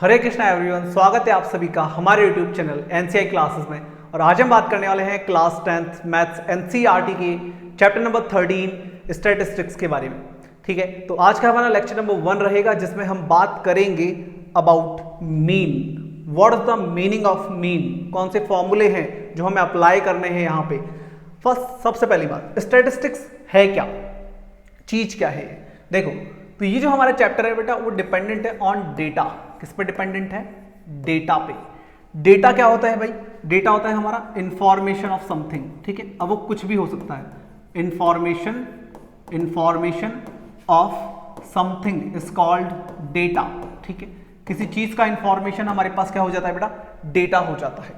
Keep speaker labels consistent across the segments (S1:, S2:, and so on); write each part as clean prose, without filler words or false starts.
S1: हरे Krishna everyone, स्वागत है आप सभी का हमारे यूट्यूब चैनल एनसीआई क्लासेस में। और आज हम बात करने वाले हैं क्लास 10th मैथ्स एनसीईआरटी के चैप्टर नंबर 13 स्टैटिस्टिक्स के बारे में। ठीक है, तो आज का हमारा लेक्चर नंबर 1 रहेगा जिसमें हम बात करेंगे about mean. What is the meaning of mean, कौन से फॉर्मूले हैं जो हमें अप्लाई करने हैं यहाँ पे। फर्स्ट, सबसे पहली बात, स्टैटिस्टिक्स है क्या, चीज क्या है। देखो, तो ये जो हमारा चैप्टर है बेटा वो डिपेंडेंट है ऑन डेटा। किस पे डिपेंडेंट है? डेटा पे। डेटा क्या होता है भाई? डेटा होता है हमारा इंफॉर्मेशन ऑफ समथिंग। ठीक है, अब वो कुछ भी हो सकता है। Information of something is called data. ठीक है, किसी चीज का इंफॉर्मेशन हमारे पास क्या हो जाता है बेटा? डेटा हो जाता है।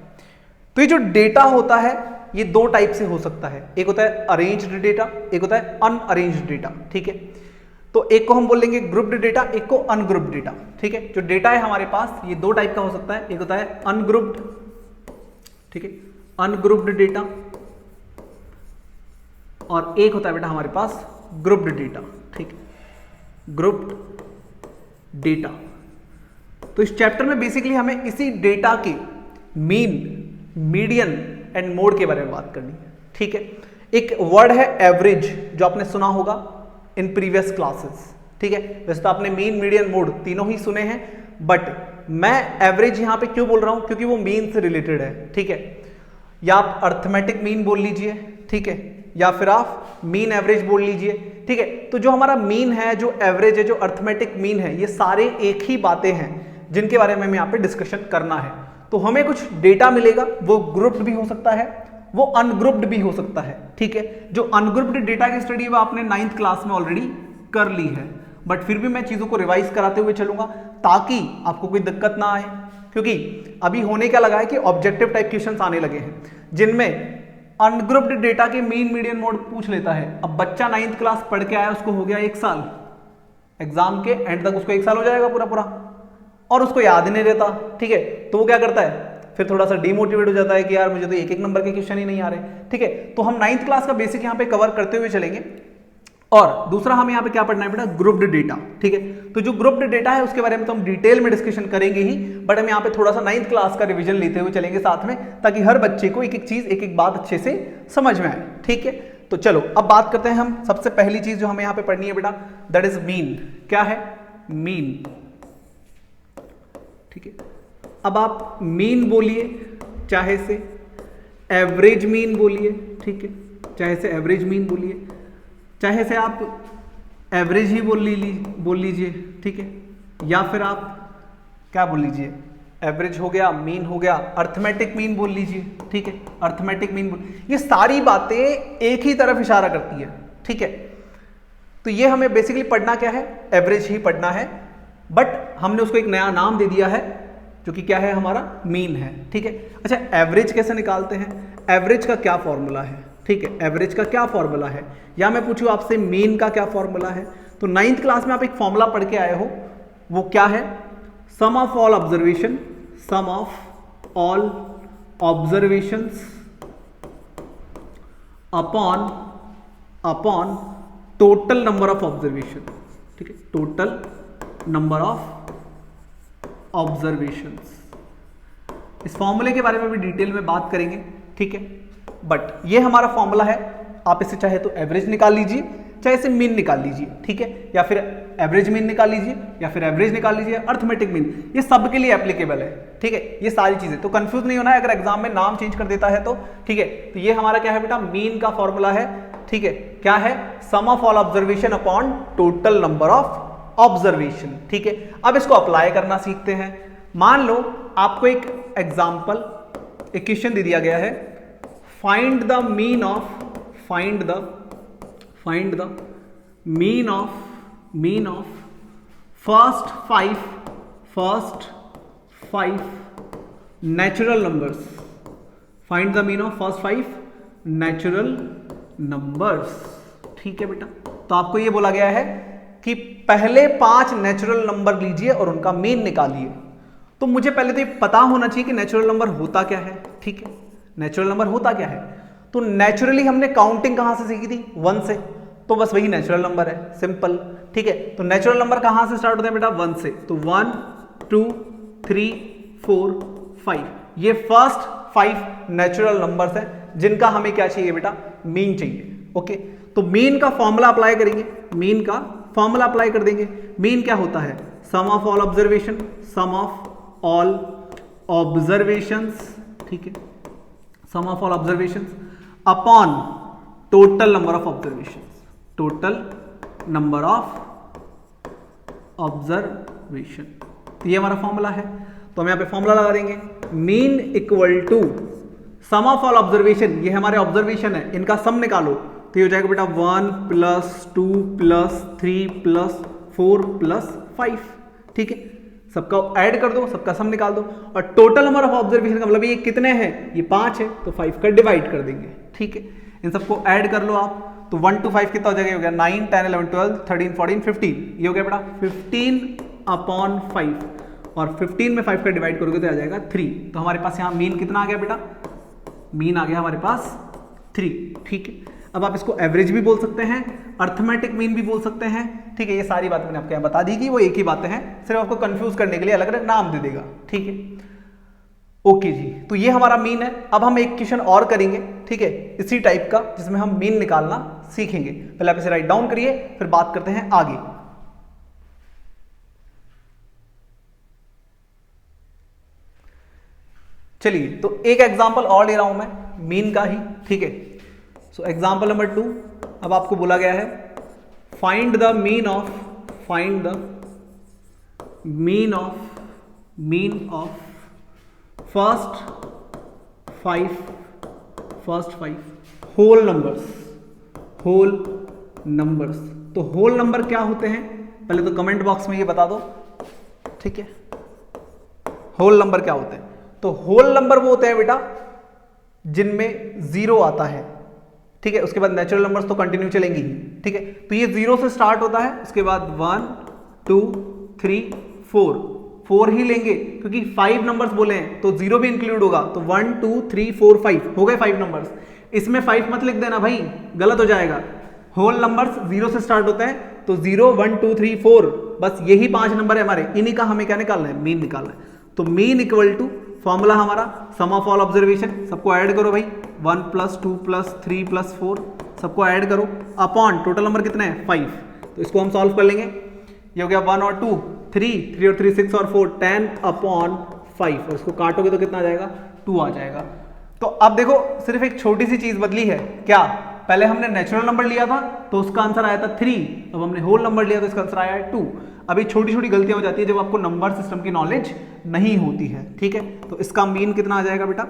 S1: तो ये जो डेटा होता है ये दो टाइप से हो सकता है, एक होता है अरेंज्ड डेटा, एक होता है अनअरेंज्ड डेटा। ठीक है, तो एक को हम बोलेंगे ग्रुप्ड डेटा, एक को अनग्रुप्ड डेटा। ठीक है, जो डेटा है हमारे पास ये दो टाइप का हो सकता है, एक होता है अनग्रुप्ड, ठीक है, अनग्रुप्ड डेटा, और एक होता है बेटा हमारे पास ग्रुप्ड डेटा। ठीक है, ग्रुप्ड डेटा। तो इस चैप्टर में बेसिकली हमें इसी डेटा के मीन, मीडियन एंड मोड के बारे में बात करनी है। ठीक है, एक वर्ड है एवरेज, जो आपने सुना होगा इन प्रीवियस क्लासेस। ठीक है, वैसे तो आपने मीन, मीडियन, मोड तीनों ही सुने हैं, बट मैं एवरेज यहां पे क्यों बोल रहा हूं? क्योंकि वो मीन से रिलेटेड है। ठीक है, या आप अर्थमेटिक मीन बोल लीजिए, ठीक है, या फिर आप मीन एवरेज बोल लीजिए। ठीक है, तो जो हमारा मीन है, जो एवरेज है, जो अर्थमेटिक मीन है, ये सारे एक ही बातें हैं जिनके बारे में हमें यहाँ पे डिस्कशन करना है। तो हमें कुछ डेटा मिलेगा, वो ग्रुप्ड भी हो सकता है, वो अनग्रुप्ड भी हो सकता है। ठीक है, जो अनग्रुप्ड डेटा की स्टडी वो आपने 9th क्लास में ऑलरेडी कर ली है, बट फिर भी मैं चीजों को रिवाइज कराते हुए चलूंगा ताकि आपको कोई दिक्कत ना आए। क्योंकि अभी होने क्या लगा है कि ऑब्जेक्टिव टाइप क्वेश्चंस आने लगे हैं जिनमें अनग्रुप्ड डेटा के मीन, मीडियन, मोड पूछ लेता है। अब बच्चा 9th क्लास पढ़ के आया, उसको हो गया 1 साल, एग्जाम के एंड तक उसको 1 साल हो जाएगा पूरा, और उसको याद ही नहीं रहता। ठीक है, तो वो क्या करता है, फिर थोड़ा सा डिमोटिवेट हो जाता है कि यार मुझे तो एक नंबर के क्वेश्चन ही नहीं आ रहे। ठीक है, तो हम 9th क्लास का बेसिक यहाँ पे कवर करते हुए चलेंगे। और दूसरा हमें यहाँ पे क्या पढ़ना है बेटा? Grouped data. ठीक है, तो जो ग्रुप्ड डेटा है उसके बारे में तो हम डिटेल में डिस्कशन करेंगे ही, बट हम यहाँ पे थोड़ा सा 9th क्लास का रिवीजन लेते हुए चलेंगे साथ में, ताकि हर बच्चे को एक एक चीज, एक एक बात अच्छे से समझ में आए। ठीक है, तो चलो अब बात करते हैं हम। सबसे पहली चीज जो हमें यहाँ पे पढ़नी है बेटा, दैट इज मीन। क्या है? मीन। ठीक है, अब आप मीन बोलिए, चाहे से एवरेज मीन बोलिए, ठीक है, चाहे से एवरेज मीन बोलिए, चाहे से आप एवरेज ही बोल लीजिए, ठीक है, या फिर आप क्या बोल लीजिए, एवरेज हो गया, मीन हो गया, अर्थमेटिक मीन बोल लीजिए। ठीक है, अर्थमेटिक मीन ये सारी बातें एक ही तरफ इशारा करती है। ठीक है, तो ये हमें बेसिकली पढ़ना क्या है? एवरेज ही पढ़ना है, बट हमने उसको एक नया नाम दे दिया है जो कि क्या है? हमारा मीन है। ठीक है, अच्छा, एवरेज कैसे निकालते हैं? एवरेज का क्या फॉर्मूला है? ठीक है, एवरेज का क्या फॉर्मूला है, या मैं पूछूं आपसे मीन का क्या फॉर्मूला है? तो 9th क्लास में आप एक फॉर्मूला पढ़ के आए हो, वो क्या है? Sum of all observation, sum of all observations upon total number of observation. ठीक है, टोटल नंबर ऑफ ऑब्जर्वेशंस। इस फॉर्मूले के बारे में भी डिटेल में बात करेंगे। ठीक है, बट ये हमारा फॉर्मूला है, आप इसे चाहे तो एवरेज निकाल लीजिए, चाहे इसे मीन निकाल लीजिए। ठीक है, या फिर एवरेज मीन निकाल लीजिए, या फिर एवरेज निकाल लीजिए, अर्थमेटिक मीन, ये सब के लिए एप्लीकेबल है। ठीक है, ये सारी चीजें, तो कंफ्यूज नहीं होना है अगर एग्जाम में नाम चेंज कर देता है तो। ठीक है, तो ये हमारा क्या है बेटा? मीन का फॉर्मूला है। ठीक है, क्या है? Sum of all observation upon total number of observation. ठीक है, अब इसको अप्लाई करना सीखते हैं। मान लो आपको एक एग्जाम्पल, एक क्वेश्चन दे दिया गया है, find the mean of first five natural numbers. Find the mean of first 5 natural numbers. ठीक है बेटा, तो आपको ये बोला गया है कि पहले 5 नेचुरल नंबर लीजिए और उनका मीन निकालिए। तो मुझे पहले तो ये पता होना चाहिए कि नेचुरल नंबर होता क्या है। ठीक है, नेचुरल नंबर होता क्या है? तो नेचुरली हमने काउंटिंग कहां से सीखी थी? 1 से, तो बस वही नेचुरल नंबर है, सिंपल। ठीक है, तो नेचुरल नंबर कहां से स्टार्ट होते हैं बेटा? 1 से। तो 1 2 3 4 5, ये फर्स्ट 5 नेचुरल नंबर्स हैं जिनका हमें क्या चाहिए बेटा, मीन चाहिए। ओके, तो मीन का फॉर्मूला अप्लाई करेंगे, मीन का फॉर्मूला अप्लाई कर देंगे। मीन क्या होता है, sum of all observation, sum of all observations, ठीक है, sum of all observations upon total number of observations, total number of observation. तो ये हमारा फॉर्मूला है, तो हम यहां पे फॉर्मूला लगा देंगे, mean equal to sum of all observation, ये हमारे ऑब्जर्वेशन है, इनका सम निकालो, तो ये हो जाएगा बेटा 1 + 2 + 3 + 4 + 5, ठीक है, सबका ऐड कर दो, सबका सम निकाल दो, और टोटल नंबर ऑफ ऑब्जर्वेशन का मतलब ये कितने हैं, ये 5 है, तो 5 का डिवाइड कर देंगे, ठीक है, इन सबको ऐड कर लो आप, तो 1 to 5 कितना हो जाएगा, हो गया 9 10 11 12 13 14 15, ये हो गया बेटा 15/5, और 15 में 5 का डिवाइड करोगे तो आ जाएगा 3, तो हमारे पास यहाँ मीन कितना आ गया बेटा, मीन आ गया हमारे पास 3, ठीक है। अब आप इसको एवरेज भी बोल सकते हैं, अर्थमेटिक मीन भी बोल सकते हैं, ठीक है, ये सारी बात मैंने आपको यहाँ बता दी कि वो एक ही बातें हैं, सिर्फ आपको कंफ्यूज करने के लिए अलग अलग नाम दे देगा, ठीक है। ओके जी, तो ये हमारा मीन है। अब हम एक क्वेश्चन और करेंगे, ठीक है, इसी टाइप का, जिसमें हम मीन निकालना सीखेंगे। पहले आप इसे राइट डाउन करिए, फिर बात करते हैं आगे। चलिए, तो एक एग्जांपल और ले रहा हूं मैं मीन का ही, ठीक है। सो एग्जांपल नंबर 2, अब आपको बोला गया है find the mean of first five whole numbers. तो होल नंबर क्या होते हैं, पहले तो कमेंट बॉक्स में ये बता दो, ठीक है, होल नंबर क्या होते हैं। तो होल नंबर वो होते हैं बेटा जिनमें 0 आता है, ठीक है, उसके बाद नेचुरल नंबर्स तो कंटिन्यू चलेंगी ही, ठीक है। तो ये 0 से स्टार्ट होता है, उसके बाद 1 2 3 4 ही लेंगे, क्योंकि 5 नंबर्स बोले हैं तो 0 भी इंक्लूड होगा, तो 1 2 3 4 5 हो गए 5 नंबर्स। इसमें 5 मत लिख देना भाई, गलत हो जाएगा। होल नंबर्स 0 से स्टार्ट होते हैं, तो 0 1 2 3 4, बस यही 5 नंबर है हमारे, इन्हीं का हमें क्या निकालना है, मीन निकालना है। तो मीन इक्वल टू फॉर्मूला हमारा सम ऑफ ऑल ऑब्जर्वेशन, सबको ऐड करो भाई, 1 + 2 + 3 + 4, सबको ऐड करो, अपॉन टोटल नंबर कितना है 5, तो इसको हम सॉल्व कर लेंगे। ये हो गया 1 और 2 3 और 3 6 और 4 10/5, और इसको काटोगे तो कितना आ जाएगा, 2 आ जाएगा। तो अब देखो सिर्फ एक छोटी सी चीज बदली है, क्या, पहले हमने नेचुरल नंबर लिया था तो उसका आंसर आया था 3, अब हमने होल नंबर लिया तो इसका आंसर आया है 2। अभी छोटी छोटी गलतियां हो जाती है जब आपको नंबर सिस्टम की नॉलेज नहीं होती है, ठीक है। तो इसका मीन कितना आ जाएगा बेटा,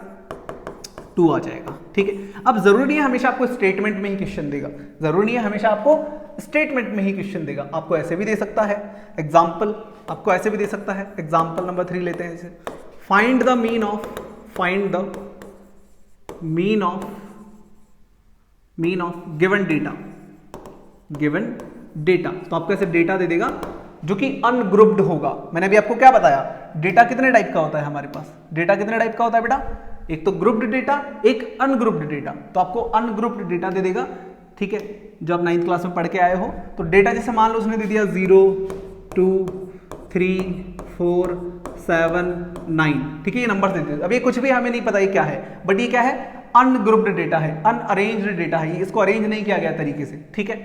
S1: 2 आ जाएगा, ठीक है। अब जरूरी नहीं है हमेशा आपको स्टेटमेंट में ही क्वेश्चन देगा, जरूरी नहीं है हमेशा आपको स्टेटमेंट में ही क्वेश्चन देगा, आपको ऐसे भी दे सकता है एग्जाम्पल, आपको ऐसे भी दे सकता है। एग्जाम्पल नंबर 3 लेते हैं इसे, find the mean of given data. तो आपको ऐसे डेटा दे देगा जो कि अनग्रुप्ड होगा। मैंने अभी आपको क्या बताया, डेटा कितने टाइप का होता है हमारे पास, डेटा कितने टाइप का होता है बेटा, एक तो ग्रुप्ड डेटा, एक अनग्रुप्ड डेटा। तो आपको अनग्रुप्ड डेटा दे देगा, ठीक है, जो आप 9th क्लास में पढ़ के आए हो। तो डेटा जैसे मान लो उसने दे दिया 0 2 3 4 7 9, ठीक है, ये नंबर दे दिए। अब ये कुछ भी हमें नहीं पता ये क्या है, बट ये क्या है, अनग्रुप्ड डेटा है, अनअरेंज्ड डेटा है, इसको अरेंज नहीं किया गया तरीके से, ठीक है।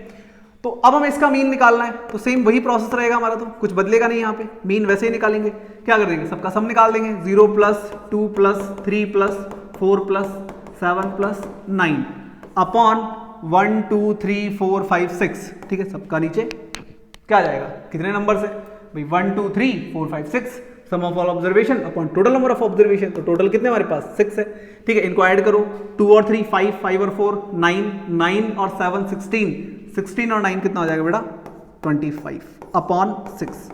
S1: तो अब हमें इसका मीन निकालना है, तो सेम वही प्रोसेस रहेगा हमारा, तो कुछ बदलेगा नहीं यहाँ पे, मीन वैसे ही निकालेंगे। क्या कर देंगे, सबका सम निकाल देंगे, 0 + 2 + 3 + 4 + 7 + 9 अपॉन 1 2 3 4 5 6, ठीक है। सबका नीचे क्या आ जाएगा, कितने नंबर से भाई, 1 2 3 4 5 6, sum of all observation upon total number of observation, तो टोटल कितने हमारे पास 6 है, ठीक है। इनको ऐड करो, 2 और 3 5, 5 और 4 9, 9 और 7 16, 16 और 9 कितना हो जाएगा बेटा, 25/6।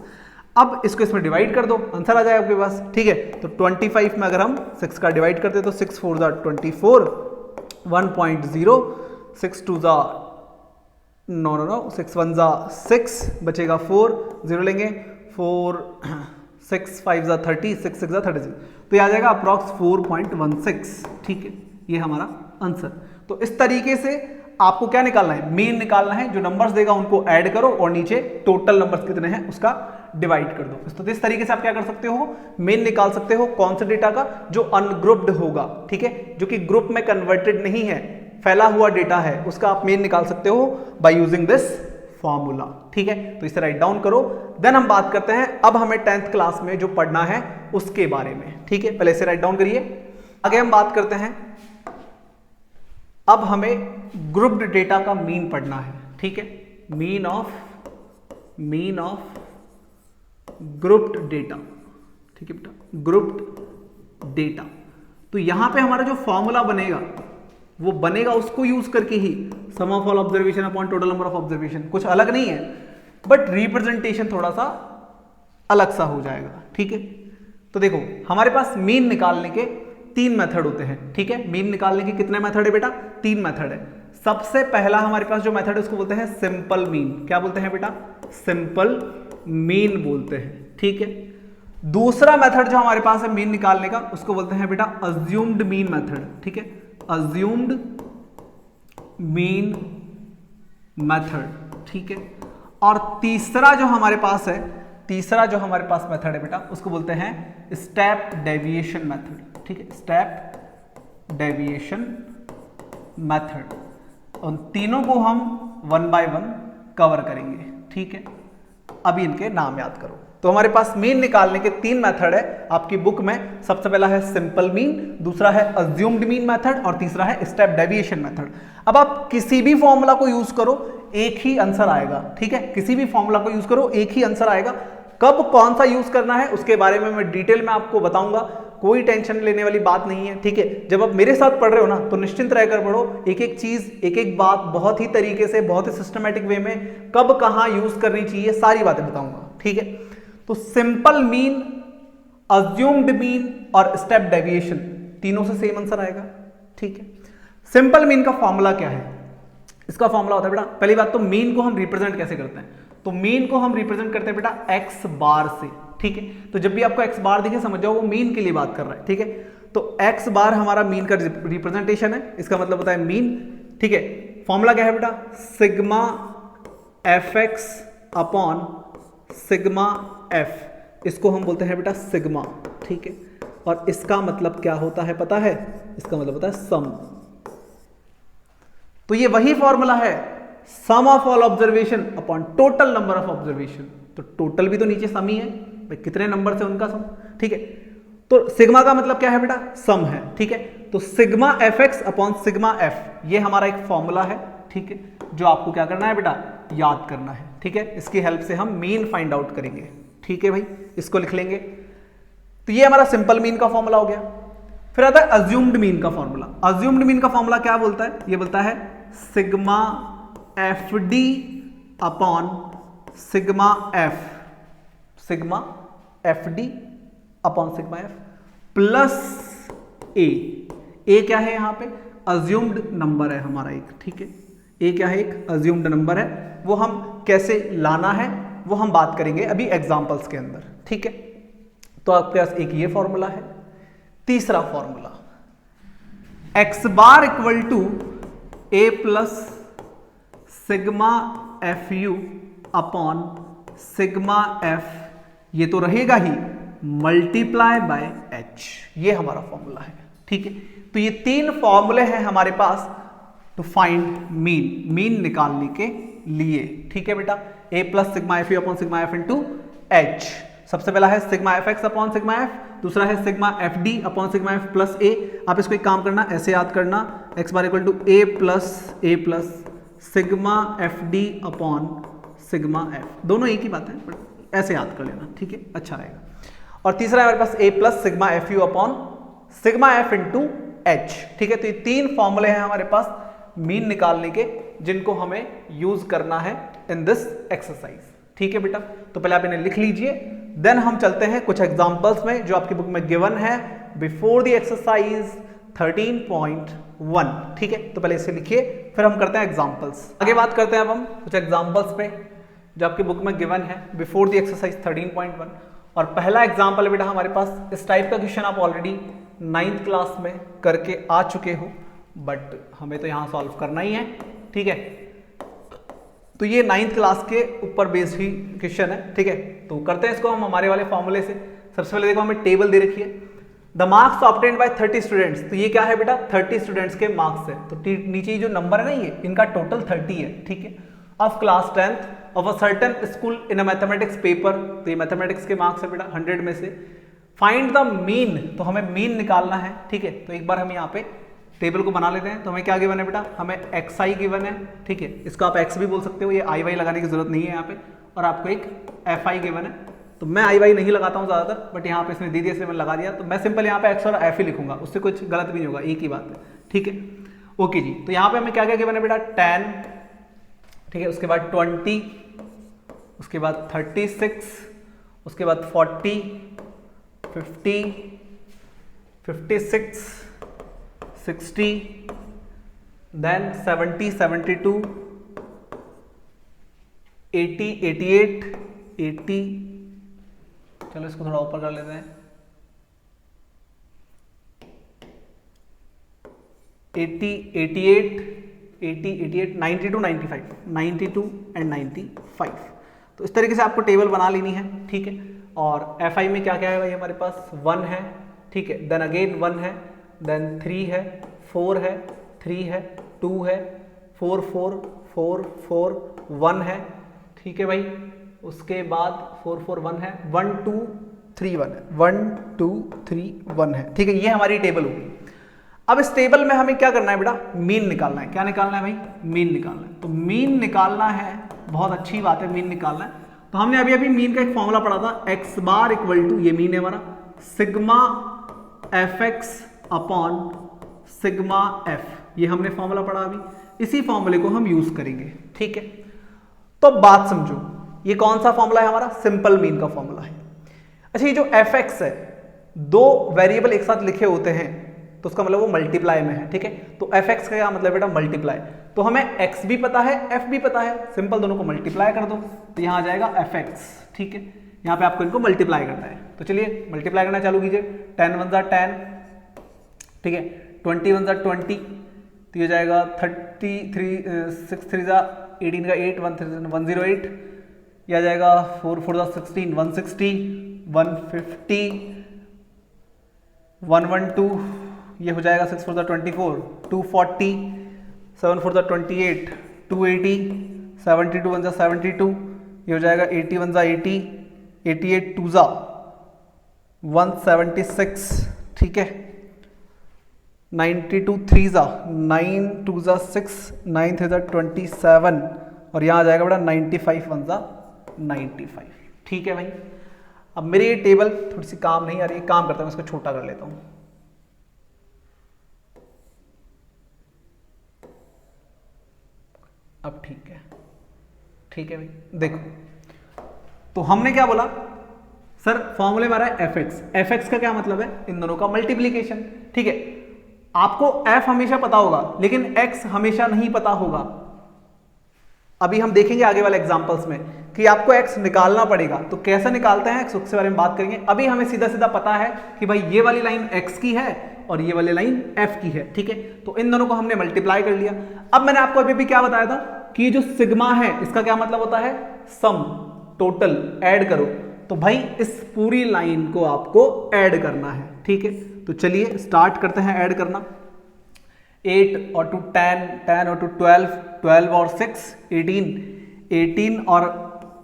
S1: अब इसको इसमें डिवाइड कर दो, आंसर आ जाएगा आपके पास, ठीक है। तो 25 में अगर हम 6 का डिवाइड करते तो 6 4 ज़ा 24, 1.0, 6 2 ज़ा 6 1 ज़ा 6, बचेगा 4, 0 लेंगे, 4 6 5 ज़ा 30, 6 6 ज़ा 36, तो ये आ जाएगा अप्रॉक्स 4.16, ठीक है, ये हमारा आंसर। तो इस तरीके से आपको क्या निकालना है, मीन निकालना है, जो नंबर्स देगा उनको ऐड करो और नीचे टोटल नंबर्स कितने हैं उसका डिवाइड कर दो। तो इस तरीके से आप क्या कर सकते हो, मीन निकाल सकते हो कौन से डेटा का, जो अनग्रुप्ड होगा, ठीक है, जो कि ग्रुप में कन्वर्टेड नहीं है, फैला हुआ डेटा है, उसका आप मीन निकाल सकते हो बाय यूजिंग दिस फॉर्मूला, ठीक है। तो इसे राइट डाउन करो। देन हम बात करते हैं अब हमें 10th क्लास में जो पढ़ना है उसके बारे में, ठीक है। पहले इसे राइट डाउन करिए। आगे हम बात करते हैं, अब हमें ग्रुप्ड डेटा का मीन पढ़ना है, ठीक है। मीन ऑफ ग्रुप्ड डेटा, ठीक है बेटा, ग्रुप्ड डेटा। तो यहां पे हमारा जो फॉर्मूला बनेगा वो बनेगा उसको यूज करके ही, sum of all observation upon total number of observation. कुछ अलग नहीं है, बट रिप्रेजेंटेशन थोड़ा सा अलग सा हो जाएगा, ठीक है। तो देखो हमारे पास मीन निकालने के 3 मेथड होते हैं, ठीक है। मीन निकालने के कितने मेथड है बेटा, 3 मेथड है। सबसे पहला हमारे पास जो मेथड है उसको बोलते हैं सिंपल मीन। क्या बोलते हैं बेटा, सिंपल मीन बोलते हैं, ठीक है। दूसरा मेथड जो हमारे पास है मीन निकालने का उसको बोलते हैं बेटा अज्यूम्ड मीन मेथड, ठीक है, अज्यूम्ड मीन मेथड, ठीक है। और तीसरा जो हमारे पास मेथड है बेटा उसको बोलते हैं स्टेप डेविएशन मेथड, ठीक है, स्टेप डेविएशन मेथड। उन तीनों को हम 1 बाय 1 कवर करेंगे, ठीक है। अभी इनके नाम याद करो। तो हमारे पास मीन निकालने के 3 मेथड है आपकी बुक में। सबसे पहला है सिंपल मीन, दूसरा है अज्यूम्ड मीन मेथड और तीसरा है स्टेप डेविएशन मेथड। अब आप किसी भी फॉर्मूला को यूज करो एक ही आंसर आएगा, ठीक है। किसी भी फॉर्मूला को यूज करो एक ही आंसर आएगा। कब कौन सा यूज करना है उसके बारे में मैं डिटेल में आपको बताऊंगा, कोई टेंशन लेने वाली बात नहीं है, ठीक है। जब आप मेरे साथ पढ़ रहे हो ना तो निश्चिंत रहकर पढ़ो, एक एक चीज एक एक बात बहुत ही तरीके से, बहुत ही सिस्टमैटिक वे में कब कहां यूज करनी चाहिए सारी बातें बताऊंगा, ठीक है। तो सिंपल मीन, अज्यूम्ड मीन और स्टेप डेविएशन तीनों से सेम आंसर आएगा, ठीक है। सिंपल मीन का फॉर्मूला क्या है, इसका फॉर्मूला होता है बेटा, पहली बात तो मीन को हम रिप्रेजेंट कैसे करते हैं, तो मीन को हम रिप्रेजेंट करते हैं बेटा एक्स बार से, ठीक है। तो जब भी आपको एक्स बार दिखे समझ जाओ वो मीन के लिए बात कर रहा है, ठीक है। तो एक्स बार हमारा मीन का रिप्रेजेंटेशन है, इसका मतलब होता है मीन, ठीक है। फॉर्मूला क्या है बेटा, sigma F x upon sigma F, इसको हम बोलते हैं बेटा सिग्मा, ठीक है। और इसका मतलब क्या होता है पता है, इसका मतलब होता है सम। तो ये वही फॉर्मूला है, sum of all observation upon total number of observation. तो टोटल भी तो नीचे सम ही है भाई, कितने नंबर से उनका सम, ठीक है। तो सिग्मा का मतलब क्या है बेटा, सम है, ठीक है। तो sigma F x upon sigma f, ये हमारा एक फॉर्मूला है, ठीक है, जो आपको क्या करना है बेटा, याद करना है, ठीक है। इसकी हेल्प से हम मीन फाइंड आउट करेंगे, ठीक है भाई, इसको लिख लेंगे। तो ये हमारा सिंपल मीन का फॉर्मूला हो गया। फिर आता है अज्यूम्ड मीन का फॉर्मूला। अज्यूम्ड मीन का फॉर्मूला क्या बोलता है, ये बोलता है sigma F D upon sigma F, sigma F D upon sigma F plus A क्या है यहां पे, अज्यूम्ड नंबर है हमारा एक, ठीक है। ए क्या है, एक अज्यूम्ड नंबर है, वो हम कैसे लाना है वो हम बात करेंगे अभी एग्जांपल्स के अंदर, ठीक है। तो आपके पास एक ये फॉर्मूला है। तीसरा formula, x bar equal to A plus sigma F you upon sigma f, ये तो रहेगा ही, मल्टीप्लाई बाय एच, ये हमारा फॉर्मूला है, ठीक है। तो ये 3 फॉर्मूले हैं हमारे पास टू फाइंड मीन, मीन निकालने के लिए, ठीक है बेटा। A plus sigma F you upon sigma F into H. सबसे पहला है sigma F x upon sigma F, दूसरा है sigma F D upon sigma F plus A. आप इसको एक काम करना, ऐसे याद करना, X bar equal to A plus sigma F D upon sigma F, दोनों एक ही बात है, बट ऐसे याद कर लेना, ठीक है, अच्छा रहेगा। और तीसरा है हमारे पास A plus sigma F you upon sigma F into H, ठीक है। तो ये 3 फॉर्मूले हैं हमारे पास मीन निकालने के, जिनको हमें यूज करना है इन दिस एक्सरसाइज, ठीक है बेटा। तो पहले आप इन्हें लिख लीजिए, देन हम चलते हैं कुछ एग्जांपल्स में जो आपकी बुक में गिवन है बिफोर द एक्सरसाइज 13.1, ठीक है। तो पहले इसे लिखिए, फिर हम करते हैं एग्जांपल्स। आगे बात करते हैं अब हम कुछ एग्जांपल्स पे जो आपकी बुक में गिवन है बिफोर द एक्सरसाइज 13.1। और पहला एग्जांपल है बेटा हमारे पास, इस टाइप का क्वेश्चन आप ऑलरेडी 9th क्लास में करके आ चुके हो, बट हमें तो यहां सॉल्व करना ही है, ठीक है। तो ये 9th क्लास के ऊपर बेस्ड ही क्वेश्चन है, ठीक है। तो करते हैं इसको हम हमारे वाले फॉर्मूले से। सबसे पहले देखो हमें टेबल दे रखी है, the marks obtained by 30 students. तो ये क्या है बेटा, 30 स्टूडेंट्स के मार्क्स है। तो नीचे जो नंबर है ना, ये इनका टोटल 30 है, ठीक है। Of class 10th of a certain school in a mathematics paper. तो ये मैथमेटिक्स के मार्क्स है बेटा 100 में से। फाइंड द मीन, तो हमें मीन निकालना है, ठीक है। तो एक बार हम यहाँ पे टेबल को बना लेते हैं। तो हमें क्या गिवन है बेटा, हमें एक्स आई गिवन है, ठीक है। इसको आप एक्स भी बोल सकते हो, ये आई वाई लगाने की जरूरत नहीं है यहाँ पे। और आपको एक एफ आई गिवन है, तो मैं आई वाई नहीं लगाता हूँ ज़्यादातर, बट यहाँ पे इसने दे दिया इसलिए मैंने लगा दिया। तो मैं सिंपल यहाँ पे एक्स और एफ ही लिखूंगा, उससे कुछ गलत भी नहीं होगा, एक ही बात है, ठीक है। ओके जी, तो यहाँ पे हमें क्या क्या गिवन है बेटा, 10, ठीक है। उसके बाद 20, उसके बाद 36, उसके बाद 40, 50, 56, 60, then 70, 72, 80, 88, 80, चलो इसको थोड़ा ऊपर कर लेते हैं, 80, 88, 80, 88, 92, 95, 92 एंड 95। तो इस तरीके से आपको टेबल बना लेनी है, ठीक है। और एफ आई में क्या क्या है भाई, हमारे पास 1 है, ठीक है, देन अगेन 1 है, देन 3 है, 4 है, 3 है, 2 है, 4 4 4 4 1 है, ठीक है भाई। उसके बाद 4 4 1 है, 1 2 3 1 है, 1 2 3 1 है, ठीक है। ये हमारी टेबल होगी। अब इस टेबल में हमें क्या करना है बेटा, मीन निकालना है। क्या निकालना है भाई, मीन निकालना है। तो मीन निकालना है, बहुत अच्छी बात है, मीन निकालना है। तो हमने अभी अभी मीन का एक फॉर्मूला पढ़ा था, एक्स बार इक्वल टू, ये मीन है हमारा, sigma F x upon sigma f. ये हमने फॉर्मूला पढ़ा अभी, इसी फॉर्मूले को हम यूज करेंगे, ठीक है। तो बात समझो, ये कौन सा फॉर्मूला है हमारा, सिंपल मीन का फॉर्मूला है। अच्छा, ये जो एफ एक्स है, दो वेरिएबल एक साथ लिखे होते हैं तो उसका मतलब वो मल्टीप्लाई में है, ठीक है। तो एफ एक्स का क्या मतलब बेटा, मल्टीप्लाई। तो हमें एक्स भी पता है, एफ भी पता है, सिंपल दोनों को मल्टीप्लाई कर दो, तो यहां आ जाएगा एफ एक्स, ठीक है। यहां पे आपको इनको मल्टीप्लाई करना है, तो चलिए मल्टीप्लाई करना चालू कीजिए। 10 1 जा 10, ठीक है, 20 1 जा 20, तो ये जाएगा 33, 6 3 जा 18 का 8, 108, यह जाएगा 4 4 जा 16, 160, 150, 112, ये हो जाएगा 6 4 जा 24, 240, 7 4 जा 28, 280, 72 1 जा 72, ये हो जाएगा 80 1 जा 80, 88 2 जा 176, ठीक है, 92 3 जा 9 2 जा 6, 9 3 जा 27, और यहाँ आ जाएगा बेटा 95 1 जा 95, ठीक है भाई। अब मेरी ये टेबल थोड़ी सी काम नहीं आ रही है, काम करता हूँ, इसको छोटा कर लेता हूँ। अब ठीक है, ठीक है भाई। देखो, तो हमने क्या बोला सर, फॉर्मूले में आ रहा है एफ एक्स। एफ एक्स का क्या मतलब है, इन दोनों का मल्टीप्लीकेशन, ठीक है। आपको एफ हमेशा पता होगा, लेकिन एक्स हमेशा नहीं पता होगा। अभी हम देखेंगे आगे वाले एग्जांपल्स में कि आपको एक्स निकालना पड़ेगा। तो कैसे निकालते हैं एक्स, उसके बारे में बात करेंगे। अभी हमें सीधा सीधा पता है कि भाई ये वाली लाइन एक्स की है और ये वाली लाइन एफ की है, ठीक है। तो इन दोनों को हमने मल्टीप्लाई कर लिया। अब मैंने आपको अभी भी क्या बताया था कि ये जो सिग्मा है, इसका क्या मतलब होता है, सम, टोटल, ऐड करो। तो भाई इस पूरी लाइन को आपको ऐड करना है, ठीक है। तो चलिए स्टार्ट करते हैं ऐड करना। 8 और 2 10, 10 और 2 12, 12 और 6 18, 18 और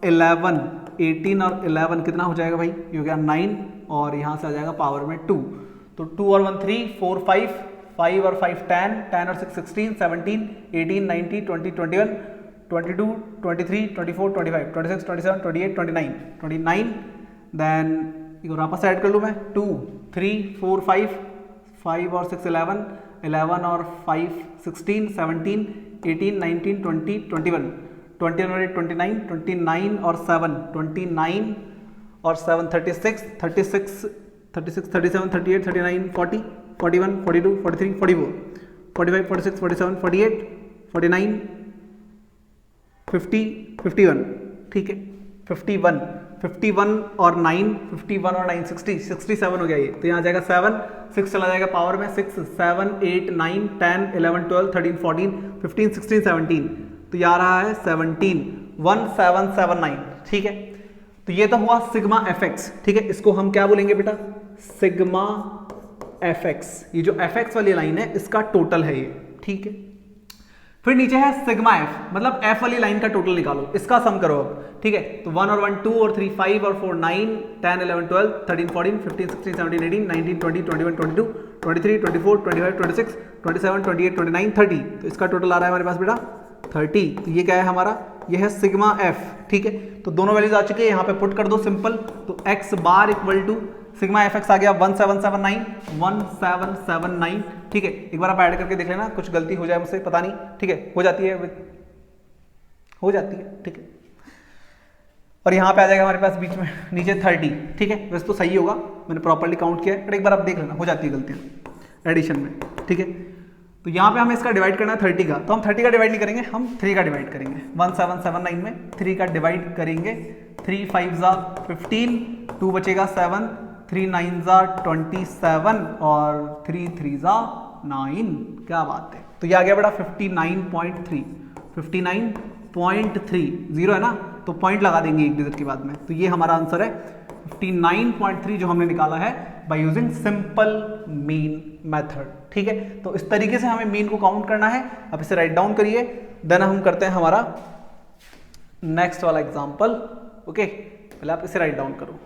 S1: 11, 18 और 11 कितना हो जाएगा भाई, ये हो गया 9, और यहाँ से आ जाएगा पावर में 2। तो 2 और 1 3, 4 5, 5 और 5 10, 10 और 6 16, 17, 18 19 20 21, 22 23 24 25 26 27 28 29 29, देन इसको वापस ऐड कर लूँ मैं, 2 3 4 5, 5 और 6 11, 11 और 5 16, 17 18 19 20 21, 21 और 8 29, 29 और 7 29 और 7 36, 36 36 37 38 39 40 41 42 43 44 45 46 47 48 49 50 51, ठीक है, 51 51 और 9, 51 और 9 60, 67 हो गया ये। तो यहाँ आ जाएगा 7, 6 चला जाएगा पावर में, 6 7 8 9 10 11 12 13 14 15 16 17, तो ये आ रहा है 17 ठीक है। तो ये तो हुआ सिग्मा एफ एक्स, ठीक है। इसको हम क्या बोलेंगे बेटा, सिग्मा एफ एक्स। ये जो एफ एक्स वाली लाइन है इसका टोटल है ये, ठीक है। फिर नीचे है सिग्मा एफ, मतलब एफ वाली लाइन का टोटल निकालो, इसका सम करो अब, ठीक है। तो 1 और 1 2 और 3 5 और 4 9 10 11 12 13 14 15 16 17 18 19 20 21 22 23 24 25 26 27 28 29 30। तो इसका टोटल आ रहा है हमारे पास बेटा 30। तो ये क्या है हमारा, ये है सिग्मा एफ, ठीक है। तो दोनों वैल्यूज आ चुकी है, यहाँ पे पुट कर दो सिंपल। तो X bar equal to sigma F X आ गया 1779, ठीक है। एक बार आप ऐड करके देख लेना, कुछ गलती हो जाए मुझसे पता नहीं, ठीक है। हो जाती है, ठीक है। और यहाँ पे आ जाएगा हमारे पास बीच में नीचे 30, ठीक है। वैसे तो सही होगा, मैंने प्रॉपर्ली काउंट किया है, बट एक बार आप देख लेना, हो जाती है गलतियाँ एडिशन में, ठीक है। तो यहाँ पे हमें इसका डिवाइड करना है 30 का, तो हम 30 का डिवाइड नहीं करेंगे, हम 3 का डिवाइड करेंगे। 1779 में 3 का डिवाइड करेंगे, 3 5 ज़ा 15, 2 बचेगा 7, 3 9 ज़ा 27 और 3 3 ज़ा 9। क्या बात है। तो ये आ गया बेटा 59.3, 59.3, जीरो है ना, तो पॉइंट लगा देंगे एक डिजिट के बाद में। तो ये हमारा आंसर है 59.3 जो हमने निकाला है by using simple mean method, ठीक है। तो इस तरीके से हमें मीन को काउंट करना है। अब इसे राइट डाउन करिए, देन हम करते हैं हमारा नेक्स्ट वाला एग्जांपल, ओके। पहले आप इसे राइट डाउन करो।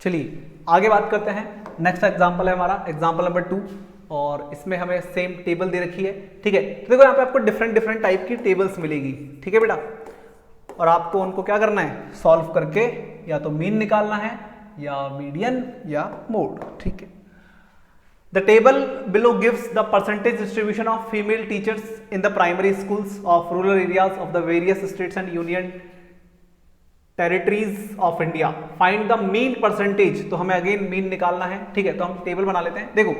S1: चलिए आगे बात करते हैं। नेक्स्ट एग्जांपल है हमारा एग्जांपल नंबर 2, और इसमें हमें सेम टेबल दे रखी है, ठीक है। तो देखो यहाँ पे आपको डिफरेंट टाइप की टेबल्स मिलेगी, ठीक है बेटा। और आपको उनको क्या करना है, सॉल्व करके या तो मीन निकालना है या मीडियन या मोड, ठीक है। The table below gives the percentage distribution of female teachers in the primary schools of rural areas of the various states and union territories of India. Find the mean percentage. तो हमें again mean निकालना है, ठीक है। तो हम table बना लेते हैं। देखो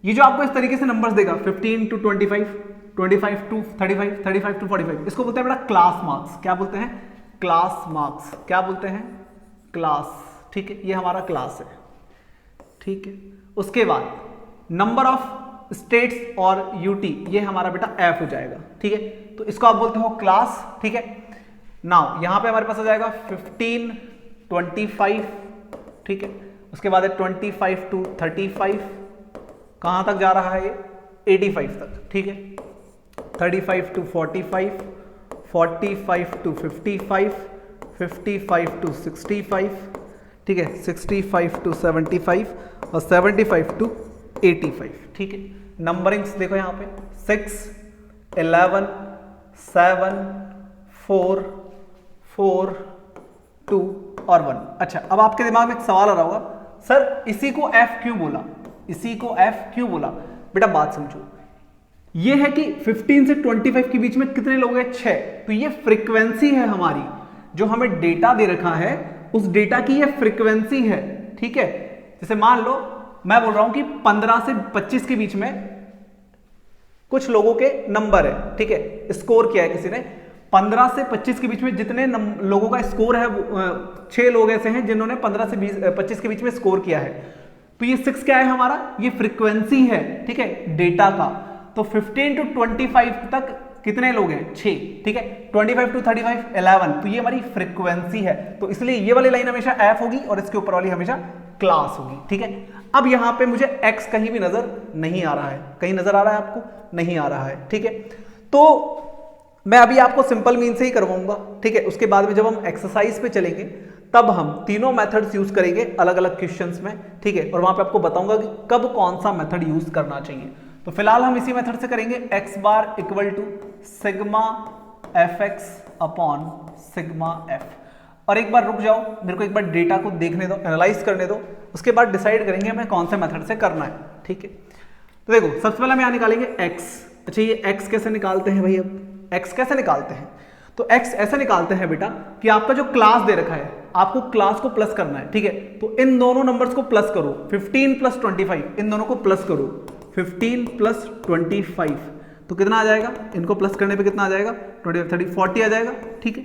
S1: ये जो आपको इस तरीके से नंबर्स देगा 15 to 25, 25 to 35, 35 to 45, इसको बोलते हैं बेटा क्लास मार्क्स। क्या बोलते हैं, क्लास मार्क्स। क्या बोलते हैं, क्लास, ठीक है। ये हमारा क्लास है, ठीक है। उसके बाद नंबर ऑफ स्टेट्स और यूटी, ये हमारा बेटा एफ हो जाएगा, ठीक है। तो इसको आप बोलते हो क्लास, ठीक है। नाउ यहां पे हमारे पास आ जाएगा 15, 25, ठीक है। उसके बाद है 25 to 35, कहां तक जा रहा है ये, 85 तक, ठीक है। 35 to 45, 45 to 55, 55 to 65, ठीक है। 65 to 75 और 75 to 85, ठीक है। नंबरिंग्स देखो यहाँ पे 6, 11, 7, 4, 4, 2 और 1। अच्छा, अब आपके दिमाग में एक सवाल आ रहा होगा, सर इसी को एफ क्यों बोला, इसी को एफ क्यों बोला। बेटा बात समझो, ये है कि 15 से 25 के बीच में कितने लोग हैं, 6। तो ये फ्रीक्वेंसी है हमारी, जो हमें डेटा दे रखा है उस डेटा की ये फ्रीक्वेंसी है, ठीक है। जैसे मान लो मैं बोल रहा हूं कि 15 से 25 के बीच में कुछ लोगों के नंबर है, ठीक है। स्कोर किया है किसी ने 15 से 25 के बीच में जितने लोगों का स्कोर है, 6 लोग ऐसे हैं जिन्होंने 15 से 25 के बीच में स्कोर किया है। तो ये 6 क्या है हमारा, ये फ्रीक्वेंसी है, ठीक है, डेटा का। तो 15 to 25 तक कितने लोग हैं, 6, ठीक है। 25 to 35 11, तो ये हमारी फ्रीक्वेंसी है। तो इसलिए ये वाली लाइन हमेशा एफ होगी और इसके ऊपर वाली हमेशा क्लास होगी, ठीक है। अब यहां पे मुझे एक्स कहीं भी नजर नहीं आ रहा है, कहीं नजर आ रहा है आपको, नहीं आ रहा है, ठीक है। तो मैं अभी आपको सिंपल मीन से ही करवाऊंगा, ठीक है। उसके बाद में जब हम एक्सरसाइज पे चलेंगे तब हम तीनों मेथड्स यूज करेंगे अलग अलग क्वेश्चंस में, ठीक है। और वहां पे आपको बताऊंगा कि कब कौन सा मेथड यूज करना चाहिए। तो फिलहाल हम इसी मेथड से करेंगे, x bar equal to sigma F x upon sigma f. और एक बार रुक जाओ, मेरे को एक बार डेटा को देखने दो, एनालाइज करने दो, उसके बाद डिसाइड करेंगे हमें कौन से मेथड से करना है, ठीक है। तो देखो सबसे पहले हम यहाँ निकालेंगे एक्स। अच्छा, ये एक्स कैसे निकालते हैं भाई, अब एक्स कैसे निकालते हैं, तो एक्स ऐसे निकालते हैं बेटा कि आपका जो क्लास दे रखा है आपको क्लास को प्लस करना है, ठीक है। तो इन दोनों नंबर्स को प्लस करो, 15 + 25, इन दोनों को प्लस करो, 15 + 25, तो कितना आ जाएगा, इनको प्लस करने पे कितना आ जाएगा, 20, 30, 40 आ जाएगा, ठीक है।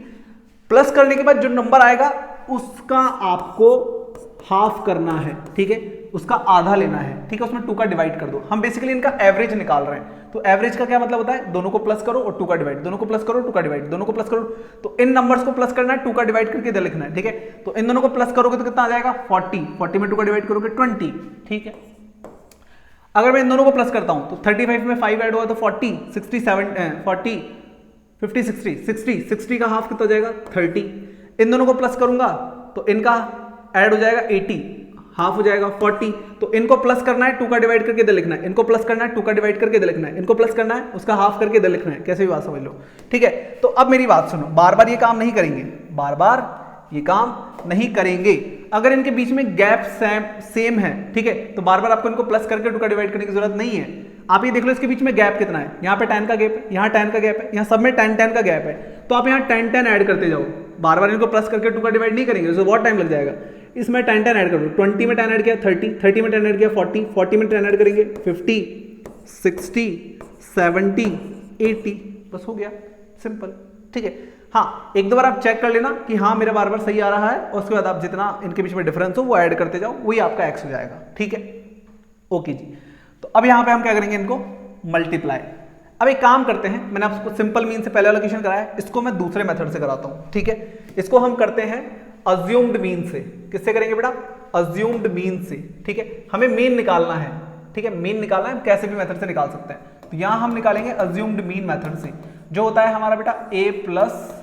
S1: प्लस करने के बाद जो नंबर आएगा उसका आपको हाफ करना है, ठीक है, उसका आधा लेना है, ठीक है। उसमें 2 का डिवाइड कर दो। हम बेसिकली इनका एवरेज निकाल रहे हैं, तो एवरेज का क्या मतलब होता है, दोनों को प्लस करो और 2 का डिवाइड, दोनों को प्लस करो 2 का डिवाइड, दोनों को प्लस करो। तो इन नंबर्स को प्लस करना है, 2 का डिवाइड करके इधर लिखना है, ठीक है। तो इन दोनों को प्लस करोगे तो कितना आ जाएगा 40, 40 में 2 का डिवाइड करोगे 20, ठीक है। अगर मैं इन दोनों को प्लस करता हूं तो 35 में 5 ऐड हुआ तो 40, 67 40 50 60 60 60 का हाफ कितना हो जाएगा 30। इन दोनों को प्लस करूंगा तो इनका ऐड हो जाएगा 80, हाफ हो जाएगा 40। तो इनको प्लस करना है, 2 का डिवाइड करके इधर लिखना है, इनको प्लस करना है 2 का डिवाइड करके इधर लिखना है, इनको प्लस करना है उसका हाफ करके इधर लिखना है, कैसे भी बात समझ लो, ठीक है। तो अब मेरी बात सुनो, बार बार ये काम नहीं करेंगे, बार बार ये काम नहीं करेंगे। अगर इनके बीच में गैप सेम है, ठीक है, तो बार बार आपको इनको प्लस करके 2 का डिवाइड करने की जरूरत नहीं है। आप ये देख लो इसके बीच में गैप कितना है, यहाँ पे 10 का गैप है, यहाँ 10 का गैप है, यहाँ सब में 10 का गैप है। तो आप यहाँ 10 ऐड करते जाओ, बार बार इनको प्लस करके 2 का डिवाइड नहीं करेंगे, उससे बहुत टाइम लग जाएगा। इसमें 10 ऐड करो, 20 में 10 ऐड किया 30, 30 में 10 ऐड किया 40, 40 में 10 ऐड करेंगे 50, 60, 70, 80, बस हो गया, सिंपल, ठीक है। हाँ, एक दो बार आप चेक कर लेना कि हाँ मेरा बार बार सही आ रहा है, और उसके बाद आप जितना इनके बीच में डिफरेंस हो वो ऐड करते जाओ, वही आपका एक्स हो जाएगा, ठीक है। ओके जी, तो अब यहाँ पे हम क्या करेंगे, इनको मल्टीप्लाई। अब एक काम करते हैं, मैंने आपको सिंपल मीन से पहले वाला क्वेश्चन कराया, इसको मैं दूसरे मेथड से कराता हूँ, ठीक है। इसको हम करते हैं अज्यूम्ड मीन से। किससे करेंगे बेटा, अज्यूम्ड मीन से, ठीक है। हमें मीन निकालना है, ठीक है, मीन निकालना है, कैसे भी मेथड से निकाल सकते हैं। तो यहां हम निकालेंगे अज्यूम्ड मीन मेथड से, जो होता है हमारा बेटा a plus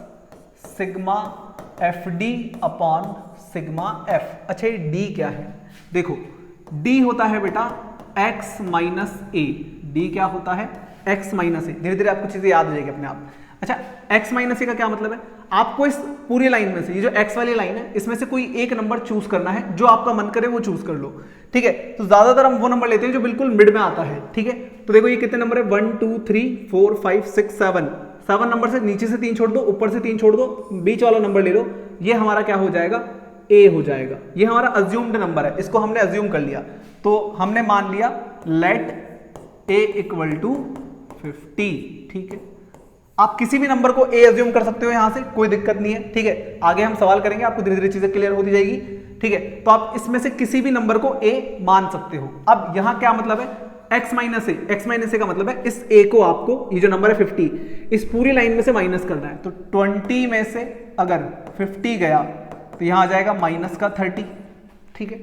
S1: sigma F D upon sigma F. अच्छा ये d क्या है, देखो d होता है बेटा x माइनस ए। d क्या होता है, x माइनस ए। धीरे धीरे आपको चीजें याद हो जाएगी अपने आप। अच्छा, x माइनस ए का क्या मतलब है, आपको इस पूरी लाइन में से, ये जो x वाली लाइन है, इसमें से कोई एक नंबर चूज करना है, जो आपका मन करे वो चूज कर लो, ठीक है। तो ज्यादातर हम वो नंबर लेते हैं जो बिल्कुल मिड में आता है, ठीक है। तो देखो ये कितने नंबर है, 1 2 3 4 5 6 7 नंबर से नीचे से 3 छोड़ दो, ऊपर से 3 छोड़ दो, बीच वाला नंबर ले लो, ये हमारा क्या हो जाएगा, a हो जाएगा। ये हमारा अज्यूम्ड नंबर है, इसको हमने अज्यूम कर लिया। तो हमने मान लिया लेट a इक्वल टू 50, ठीक है। आप किसी भी नंबर को a अज्यूम कर सकते हो, यहां से कोई दिक्कत नहीं है, ठीक है। आगे हम सवाल करेंगे, आपको धीरे धीरे चीजें क्लियर होती जाएगी, ठीक है। तो आप इसमें से किसी भी नंबर को a मान सकते हो। अब यहां क्या मतलब है, x माइनस ए का मतलब है इस a को आपको, ये जो नंबर है 50, इस पूरी लाइन में से माइनस करना है। तो 20 में से अगर 50 गया तो यहां आ जाएगा माइनस का 30, ठीक है।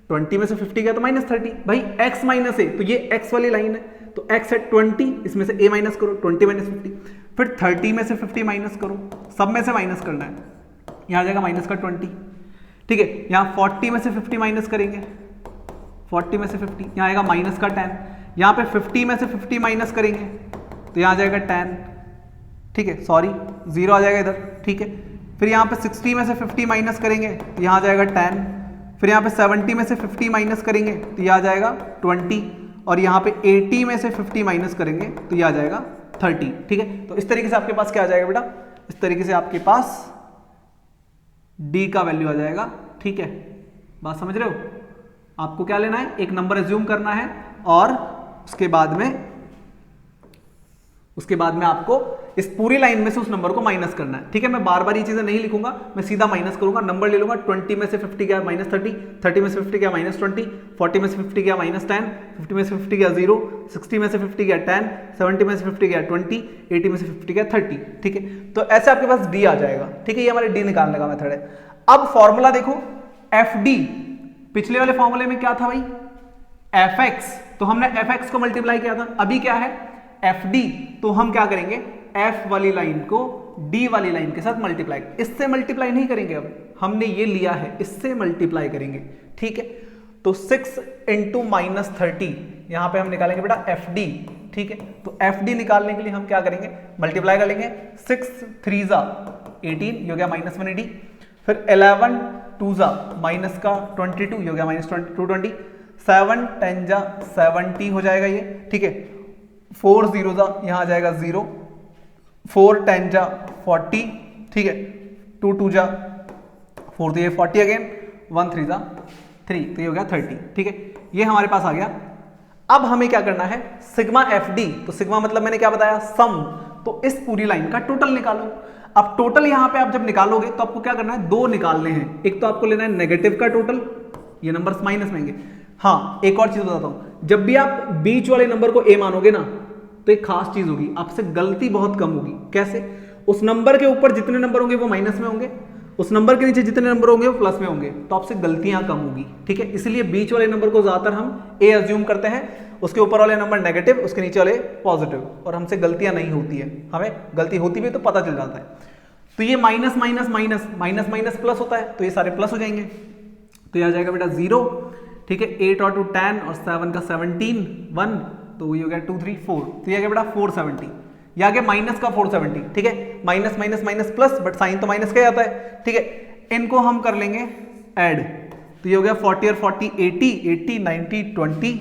S1: 20 में से 50 गया तो माइनस 30, भाई x माइनस ए, तो ये x वाली लाइन है, तो x है 20, इसमें से a माइनस करो, 20 माइनस 50, फिर 30 में से 50 माइनस करो, सब में से माइनस करना है, यहां आ जाएगा माइनस का 20, ठीक है। यहां 40 में से 50 माइनस करेंगे, 40 में से 50, यहां आएगा माइनस का 10, यहां पे 50 में से 50 माइनस करेंगे तो यहां आ जाएगा 10, ठीक है, सॉरी 0 आ जाएगा इधर, ठीक है। फिर यहां पे 60 में से 50 माइनस करेंगे तो यहां आ जाएगा 10, फिर यहाँ पे 70 में से 50 माइनस करेंगे तो यह आ जाएगा 20, और यहाँ पे 80 में से 50 माइनस करेंगे तो यह आ जाएगा 30, ठीक है। तो इस तरीके से आपके पास क्या आ जाएगा बेटा, इस तरीके से आपके पास d का वैल्यू आ जाएगा, ठीक है। बात समझ रहे हो, आपको क्या लेना है, एक नंबर एज्यूम करना है, और उसके बाद में आपको इस पूरी लाइन में से उस नंबर को माइनस करना है, ठीक है। मैं बार बार ये चीजें नहीं लिखूंगा, मैं सीधा माइनस करूंगा, नंबर ले लूंगा। 20 में से 50 गया माइनस 30, 30 में से 50 गया माइनस 20, 40 में से 50 गया माइनस 10, 50 में से 50 गया 0, 60 में से 50 गया 10, 70 में से 50 गया 20, 80 में से 50 गया 30, ठीक है। तो ऐसे आपके पास d आ जाएगा, ठीक है। ये हमारे d निकालने का मेथड है। अब फॉर्मूला देखो, fd पिछले वाले फॉर्मूले में क्या था भाई, fx, तो हमने fx को मल्टीप्लाई किया था। अभी क्या है fd, तो हम क्या करेंगे, f वाली लाइन को d वाली लाइन के साथ मल्टीप्लाई, इससे मल्टीप्लाई नहीं करेंगे, अब हमने ये लिया है, इससे मल्टीप्लाई करेंगे, ठीक है। तो 6 इंटू माइनस 30 यहां पे हम निकालेंगे बेटा fd, ठीक है। तो fd निकालने के लिए हम क्या करेंगे, मल्टीप्लाई कर लेंगे, 6 3 जा 18, ये हो गया माइनस 180, फिर 11 2 जा माइनस का 22, ये हो गया माइनस 220, 7 10 जा 70 हो जाएगा ये, ठीक है। 4 0 जा यहां आ जाएगा 0, 4 10 जा 40, ठीक है। 2 2 जा 4, तो ये 40 अगेन, 1 3 जा 3, तो ये हो गया 30, ठीक है। ये हमारे पास आ गया। अब हमें क्या करना है, सिग्मा fd, तो सिग्मा मतलब मैंने क्या बताया, सम, तो इस पूरी लाइन का टोटल निकालो। अब टोटल यहां पे आप जब निकालोगे तो आपको क्या करना है, दो निकालने हैं। एक तो आपको लेना है नेगेटिव का टोटल, ये नंबर्स माइनस में। हाँ, एक और चीज बताता हूं, जब भी आप बीच वाले नंबर को a मानोगे ना, तो एक खास चीज होगी, आपसे गलती बहुत कम होगी। कैसे? उस नंबर के ऊपर जितने नंबर होंगे वो माइनस में होंगे, उस नंबर के नीचे जितने नंबर होंगे वो प्लस में होंगे, तो आपसे गलतियां कम होगी। ठीक है, इसलिए बीच वाले नंबर को ज्यादातर हम ए अज्यूम करते हैं, उसके ऊपर वाले नंबर नेगेटिव, उसके नीचे वाले पॉजिटिव, और हमसे गलतियां नहीं होती है। हमें गलती होती भी तो पता चल जाता है। तो ये minus minus minus minus minus plus होता है, तो ये सारे प्लस हो जाएंगे, तो ये आ जाएगा बेटा 0। ठीक है, 8 और 2 10 और 7 का 17 1, तो ये हो गया 2 3 4, तो ये आ गया बेटा 470, ये आ गया माइनस का 470। ठीक है, minus minus minus plus, but sign तो माइनस का ही आता है। ठीक है, इनको हम कर लेंगे ऐड, तो ये हो गया 40 और 40 80 80 90 20,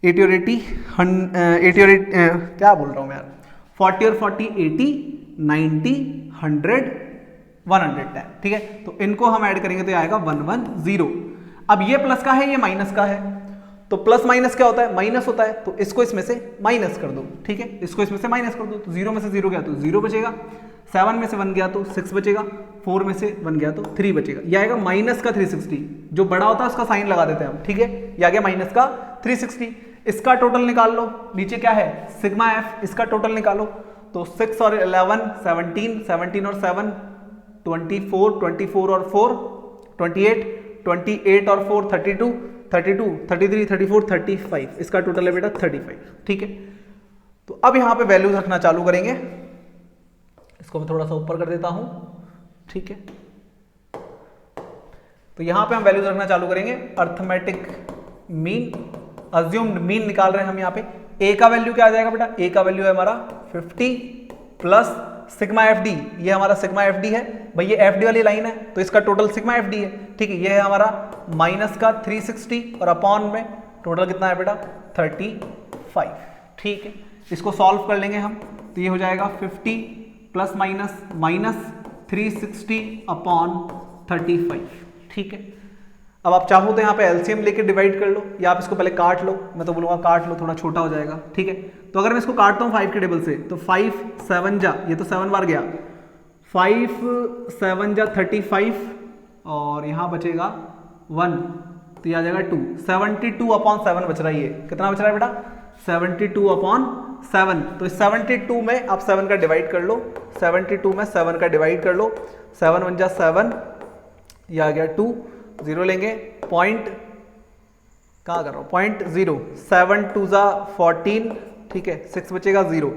S1: 80 और 80 80 और 80 क्या बोल रहा हूँ मैं यार, 40 और 40 80 90 100 110। ठीक है, तो इनको हम ऐड करेंगे तो ये आएगा 110। अब ये प्लस का है, ये माइनस का है, तो प्लस माइनस क्या होता है? माइनस होता है, तो इसको इसमें से माइनस कर दो। ठीक है, इसको इसमें से माइनस कर दो, तो 0 में से 0 गया तो 0 बचेगा, 7 में से 1 गया तो 6 बचेगा, 4 में से 1 गया तो 3 बचेगा। यह आएगा माइनस का 360, जो बड़ा होता है उसका साइन लगा देते हैं हम। ठीक है, यह आ गया माइनस का 360। इसका टोटल निकाल लो, नीचे क्या है सिग्मा एफ, इसका टोटल निकालो, तो 6 और 11 17, 17 और 7 24, 24 और 4 28, 28 और 4 32, 32 33 34 35, इसका टोटल है बेटा 35। ठीक है, तो अब यहां पे वैल्यूज रखना चालू करेंगे, इसको मैं थोड़ा सा ऊपर कर देता हूं। ठीक है, तो यहां पे हम वैल्यूज रखना चालू करेंगे। अर्थमेटिक मीन, अज्यूम्ड मीन निकाल रहे हैं हम। यहां पे ए का वैल्यू क्या आ जाएगा बेटा? ए का वैल्यू है हमारा 50 प्लस सिग्मा एफ डी, ये हमारा सिग्मा एफ डी है भाई, ये एफ डी वाली लाइन है, तो इसका टोटल सिग्मा एफ डी है। ठीक है, ये है हमारा माइनस का 360 और अपॉन में टोटल कितना है बेटा 35। ठीक है, इसको सॉल्व कर लेंगे हम, तो ये हो जाएगा 50 प्लस माइनस माइनस 360 अपॉन 35। ठीक है, अब आप चाहो तो यहाँ पे एलसीएम लेके डिवाइड कर लो, या आप इसको पहले काट लो, मैं तो बोलूँगा काट लो, थोड़ा छोटा हो जाएगा। ठीक है, तो अगर मैं इसको काटता हूँ 5 के टेबल से, तो 5 7 जा, ये तो 7 बार गया, 5 7 जा 35, और यहाँ बचेगा 1, तो ये आ जाएगा 2, 72 अपॉन 7 बच रहा है। ये कितना बच रहा है बेटा? 72 अपॉन 7, तो इस 72 में आप 7 का डिवाइड कर लो, 72 में 7 का डिवाइड कर लो, 7 1 जा 7, ये आ गया 2, 0 लेंगे, पॉइंट कहाँ कर रहा हूँ, 0.0, 7 2 जा 14, ठीक है, 6 बचेगा 0,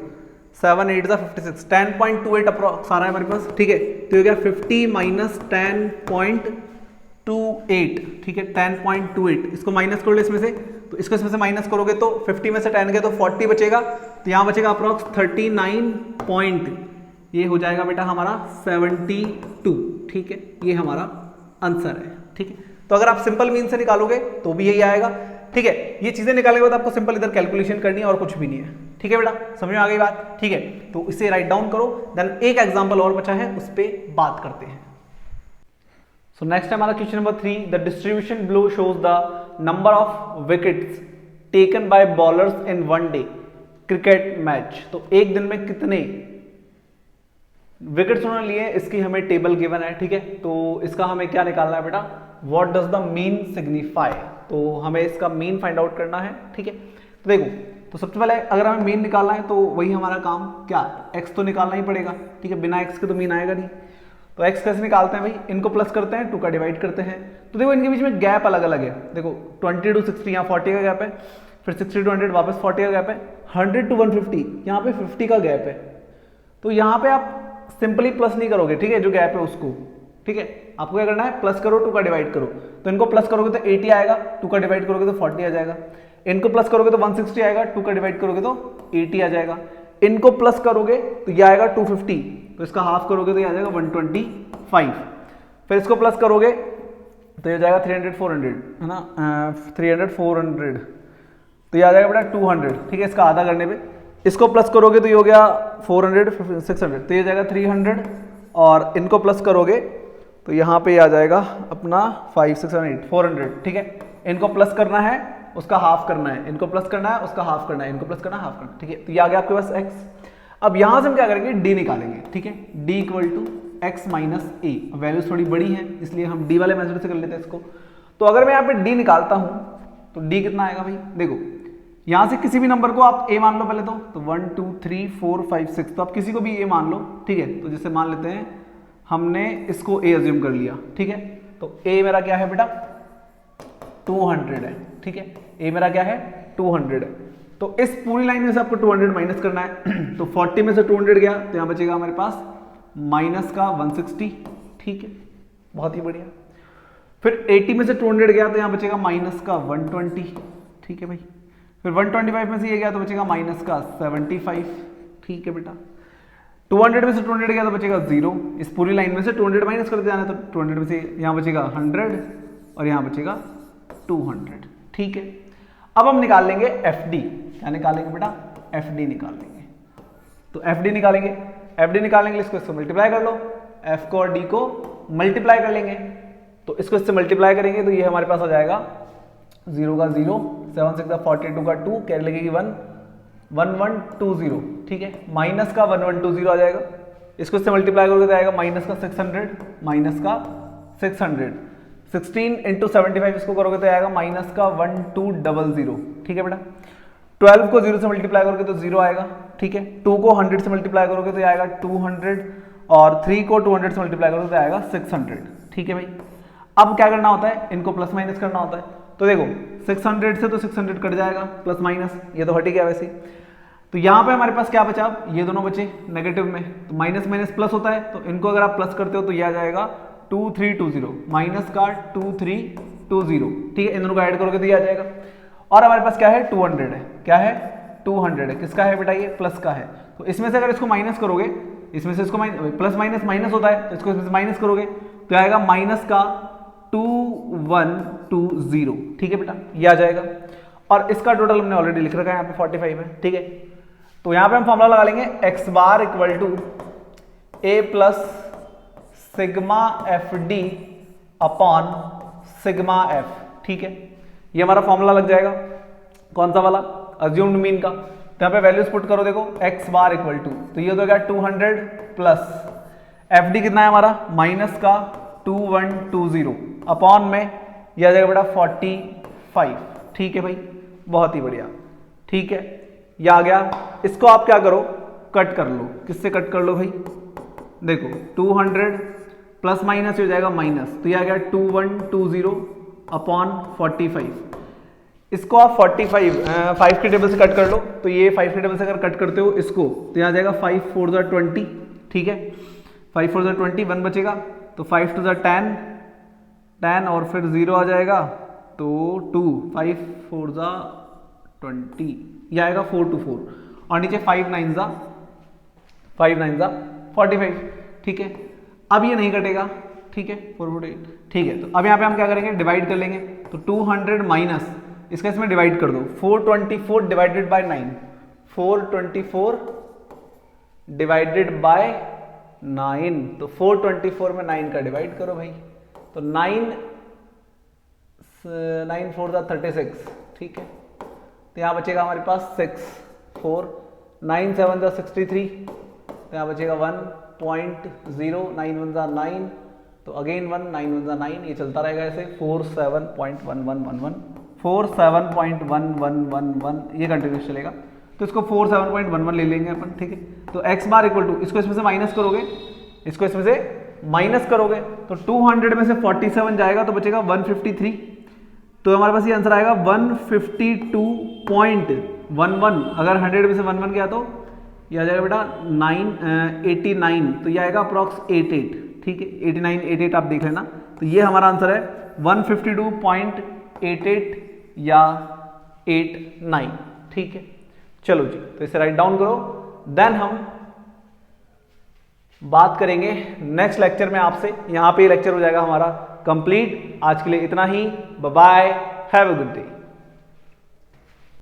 S1: 7 8 जा 56, 10.28 अप्रोक्स आ रहा है हमारे पास। ठीक है, तो ये गया 50 माइनस 10.28, ठीक है, 10.28, इसको माइनस कर लो इसमें से, तो इसको इसमें से माइनस करोगे तो 50 में से 10 गया तो 40 बचेगा, तो यहाँ बचेगा अप्रोक्स 39 पॉइंट, ये हो जाएगा बेटा हमारा 72। ठीक है, ये हमारा आंसर है। ठीक है, तो अगर आप सिंपल मीन से निकालोगे तो भी यही आएगा। ठीक है, ये चीजें निकालने के बाद आपको सिंपल इधर कैलकुलेशन करनी है और कुछ भी नहीं है। ठीक है बेटा, समझ में आ गई बात? ठीक है, तो इसे राइट डाउन करो, देन एक एग्जांपल और बचा है, उस पर बात करते हैं। सो नेक्स्ट हमारा question number 3, the distribution below shows the number of wickets taken by bowlers in one day cricket match. तो एक दिन में कितने विकेट्स उन्होंने लिए, इसकी हमें टेबल गिवन है। ठीक है, तो इसका हमें क्या निकालना है बेटा? What does the mean signify, तो हमें इसका मीन फाइंड आउट करना है। ठीक है, तो देखो, तो सबसे पहले अगर हमें मीन निकालना है तो वही हमारा काम क्या, एक्स तो निकालना ही पड़ेगा। ठीक है, बिना एक्स के तो मीन आएगा नहीं, तो एक्स कैसे निकालते हैं भाई? इनको प्लस करते हैं, 2 का डिवाइड करते हैं, तो देखो इनके बीच में गैप अलग अलग है। देखो 20 to 60 यहाँ 40 का गैप है, फिर 60 to 100 वापस 40 का गैप है, 100 to 150 यहाँ पे 50 का गैप है। तो यहाँ पे आप सिंपली प्लस नहीं करोगे, ठीक है, जो गैप है उसको। ठीक है, आपको क्या करना है? प्लस करो, 2 का डिवाइड करो, तो इनको प्लस करोगे तो 80 आएगा, 2 का डिवाइड करोगे तो 40 आ जाएगा। इनको प्लस करोगे तो 160 आएगा, 2 का डिवाइड करोगे तो 80 आ जाएगा। इनको प्लस करोगे तो ये आएगा 250, तो इसका हाफ करोगे तो ये आ जाएगा 125। फिर इसको प्लस करोगे तो ये जाएगा 300 400, है ना, 300 400, तो ये आ जाएगा बेटा 200। ठीक है, इसका आधा करने पे इसको प्लस करोगे तो ये हो गया 400 600, तो ये जाएगा 300, और इनको प्लस करोगे तो यहाँ पे आ जाएगा अपना 5 6 7 8 400। ठीक है, इनको प्लस करना है, उसका हाफ करना है, इनको प्लस करना है, उसका हाफ करना है, इनको प्लस करना है, हाफ करना। ठीक है, तो ये आ गया आपके पास x। अब यहां से हम क्या करेंगे? d निकालेंगे। ठीक है, d equal to x minus a, values थोड़ी बड़ी हैं इसलिए हम d वाले मेथड से कर लेते हैं इसको। तो अगर मैं यहाँ पे d निकालता हूं तो d कितना आएगा भाई? देखो यहां से किसी भी नंबर को आप a मान लो पहले तो 1 2 3 4 5 6, तो आप किसी को भी a मान लो, ठीक है। तो जैसे मान लेते हैं हमने इसको a अज्यूम कर लिया, ठीक है। तो a मेरा क्या है बेटा 200 है, ठीक है। a मेरा क्या है 200 है। तो इस पूरी लाइन में से आपको 200 माइनस करना है तो 40 में से 200 गया तो यहां बचेगा हमारे पास माइनस का 160, ठीक है, बहुत ही बढ़िया। फिर 80 में से 200 गया तो यहां बचेगा माइनस का 120, ठीक है भाई। फिर 125 में से ये गया तो बचेगा माइनस का 75, ठीक है बेटा। 200 में से 200 गया तो बचेगा 0। इस पूरी लाइन में से 200 माइनस करते जाना, तो 200 में से यहां बचेगा 100 और यहां बचेगा 200, ठीक है। अब हम निकाल लेंगे FD। क्या निकालेंगे बेटा FD निकाल लेंगे। तो FD निकालेंगे, FD निकालेंगे इसको इससे मल्टीप्लाई कर लो, F को और D को मल्टीप्लाई कर लेंगे। तो इसको इससे मल्टीप्लाई करेंगे तो ये हमारे पास आ जाएगा 0 का 0, 7 6 42 का 2, कैरी लगेगी 1 1120, ठीक है। माइनस का 1120 आ जाएगा, इसको इससे मल्टीप्लाई करोगे तो आएगा माइनस का 600, माइनस का 600। 16 इंटू 75 इसको करोगे तो आएगा माइनस का 1200, ठीक है बेटा। 12 को 0 से मल्टीप्लाई करोगे तो 0 आएगा, ठीक है। 2 को 100 से मल्टीप्लाई करोगे तो आएगा 200 और 3 को 200 से मल्टीप्लाई करोगे तो आएगा 600, ठीक है भाई। अब क्या करना होता है, इनको प्लस माइनस करना होता है। तो देखो 600 से तो 600 कट जाएगा, प्लस माइनस ये तो हट ही गया वैसे। तो यहाँ पे हमारे पास क्या बचा, अब ये दोनों बचे नेगेटिव में, तो माइनस माइनस प्लस होता है, तो इनको अगर आप प्लस करते हो तो ये आ जाएगा 2320, माइनस का 2320, ठीक है। इन दोनों को ऐड करोगे तो ये आ जाएगा। और हमारे पास क्या है 200 है, क्या है 200 है, किसका है बेटा ये प्लस का है। तो इसमें से अगर इसको माइनस करोगे, इसमें से इसको प्लस माइनस माइनस होता है, तो इसको इसमें से माइनस करोगे तो आएगा माइनस का 2120, ठीक है बेटा, ये आ जाएगा। और इसका टोटल हमने ऑलरेडी लिख रखा है यहाँ पे 45 है, ठीक है। तो यहाँ पे हम फॉर्मूला लगा लेंगे x bar equal to a plus sigma F D upon sigma f, ठीक है। ये हमारा फॉर्मूला लग जाएगा, कौन सा वाला, अज्यूम्ड मीन का। तो यहाँ पे वैल्यूज पुट करो, देखो x बार इक्वल टू, तो ये हो गया 200 प्लस एफ डी कितना है हमारा माइनस का 2120 अपॉन में ये आ जाएगा बेटा 45, ठीक है भाई, बहुत ही बढ़िया, ठीक है। ये आ गया, इसको आप क्या करो कट कर लो, किससे कट कर लो भाई, देखो 200 प्लस माइनस हो जाएगा माइनस, तो ये आ गया 2120 अपॉन 45। इसको आप 5 के टेबल से कट कर लो, तो ये 5 के टेबल से अगर कट करते हो इसको तो यहाँ आ जाएगा 5 4 जा 20, ठीक है। 5 4 जा 20, 1 बचेगा, तो 5 2 जा 10 और फिर 0 आ जाएगा, तो 2 5 4 जा 20, ये आएगा 4 2 4 और नीचे 5 9 जा 45, ठीक है। अब ये नहीं कटेगा, ठीक है, 448, ठीक है। तो अब यहाँ पे हम क्या करेंगे, डिवाइड कर लेंगे, तो 200 माइनस इसका इसमें डिवाइड कर दो, 424 डिवाइडेड बाय 9, 424 डिवाइडेड बाय 9, तो 424 में 9 का डिवाइड करो भाई, तो 9 4 जा 36, ठीक है। तो यहाँ बचेगा हमारे पास 6 4 9 7 जा 63, तो यहाँ बचेगा 1.0, 9 1 जा 9, तो अगेन 1 9 1 जा 9, ये चलता रहेगा ऐसे 47.1111 47.1111 ये कंटिन्यूस चलेगा। तो इसको 47.11 ले लेंगे अपन, ठीक है। तो x बार इक्वल टू, इसको इसमें से माइनस करोगे, इसको इसमें से माइनस करोगे तो 200 में से 47 जाएगा तो बचेगा 153, तो हमारे पास ये आंसर आएगा 152.11। अगर 100 में से 11 गया तो ये आ जाएगा बेटा 89, तो ये आएगा अप्रॉक्स 88, ठीक है, 89 88 आप देख लेना। तो ये हमारा आंसर है 152.88 या 89, ठीक है। चलो जी, तो इसे राइट डाउन करो, देन हम बात करेंगे नेक्स्ट लेक्चर में आपसे। यहां पे ये लेक्चर हो जाएगा हमारा कंप्लीट। आज के लिए इतना ही, bye bye, have a good day.